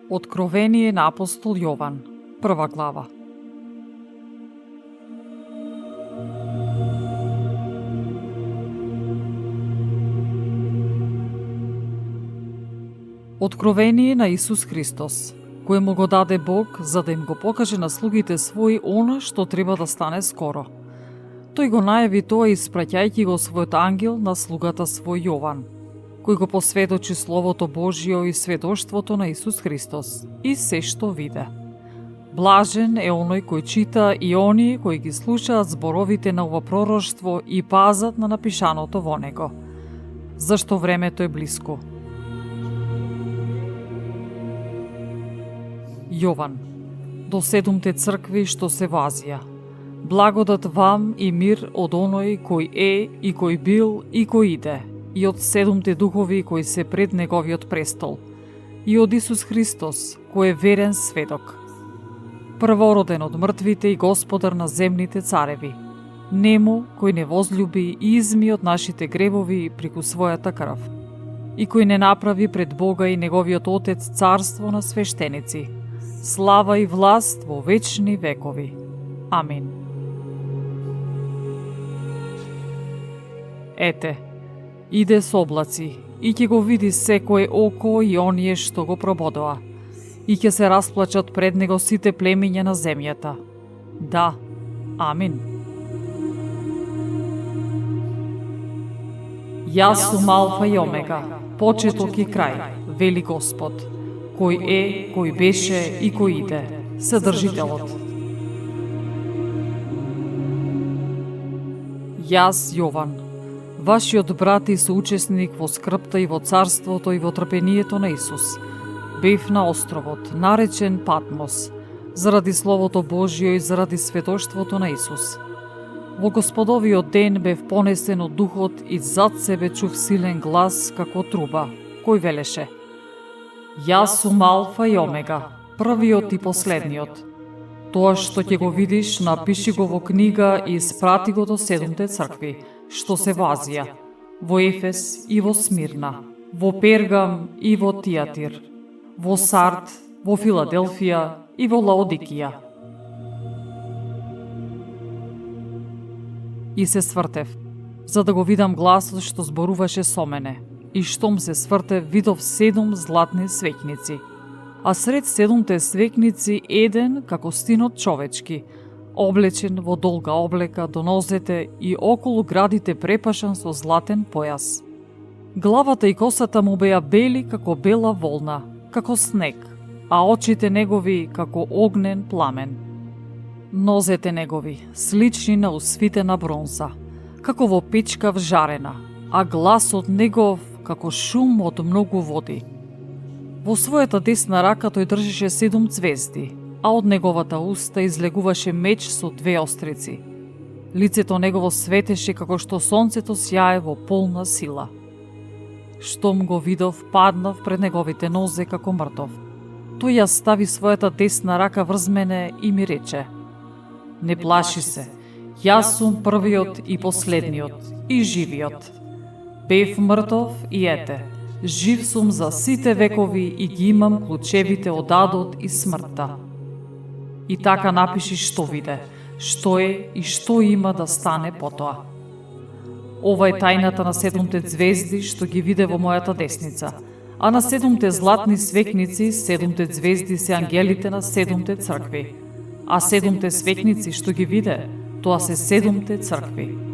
Откровение на апостол Јован, 1 глава. Откровение на Исус Христос, кој му го даде Бог за да им го покаже на слугите своји она што треба да стане скоро. Тој го најави тоа испраќајќи го својот ангел на слугата свој Јован, кој го посведочи Словото Божјо и сведоштвото на Исус Христос и се што виде. Блажен е оној кој чита и оние кои ги слушаат зборовите на ова пророштво и пазат на напишаното во него, зашто времето е блиско. Јован, до 7 цркви што се во Азија. Благодат вам и мир од оној кој е и кој бил и кој иде, и од 7 духови кои се пред неговиот престол, и од Исус Христос, кој е верен сведок, првороден од мртвите и господар на земните цареви, нему кој не возлюби и изми од нашите гревови преку својата крв, и кој не направи пред Бога и неговиот Отец царство на свештеници, слава и власт во вечни векови. Амин. Ете, иде со облаци, и ќе го види секое око и оние што го прободоа, и ќе се расплачат пред него сите племиња на земјата. Да, амин. Јас сум Алфа и Омега, почеток и крај, вели Господ, кој е, кој беше и кој иде, Содржителот. Јас, Јован, вашиот брат и соучесник во скрпта и во царството и во трпението на Исус, бев на островот, наречен Патмос, заради Словото Божјо и заради сведоштвото на Исус. Во Господовиот ден бев понесен од Духот и зад себе чув силен глас како труба, кој велеше: Јас сум Алфа и Омега, првиот и последниот. Тоа што ќе го видиш, напиши го во книга и испрати го до 7 цркви, што се во Азија, во Ефес и во Смирна, во Пергам и во Тиатир, во Сард, во Филаделфија и во Лаодикија. И се свртев, за да го видам гласот што зборуваше со мене, и штом се свртев, видов 7 златни свеќници, а сред 7 свеќници еден како синот човечки, облечен во долга облека до нозете и околу градите препашан со златен појас. Главата и косата му беа бели како бела волна, како снег, а очите негови како огнен пламен. Нозете негови слични на усвитена бронза, како во печка вжарена, а гласот негов како шум од многу води. Во својата десна рака тој држеше 7 ѕвезди, а од неговата уста излегуваше меч со 2 острици. Лицето негово светеше како што сонцето сјае во полна сила. Штом го видов, паднав пред неговите нозе како мртов. Тој ја стави својата десна рака врз мене и ми рече: Не плаши се, јас сум првиот и последниот и живиот. Бев мртов и ете, жив сум за сите векови и ги имам клучевите од адот и смртта. И така напиши што виде, што е и што има да стане потоа. Ова е тајната на 7 ѕвезди што ги виде во мојата десница, а на 7 златни свеќници 7 ѕвезди се ангелите на 7 цркви, а 7 свеќници што ги виде, тоа се 7 цркви.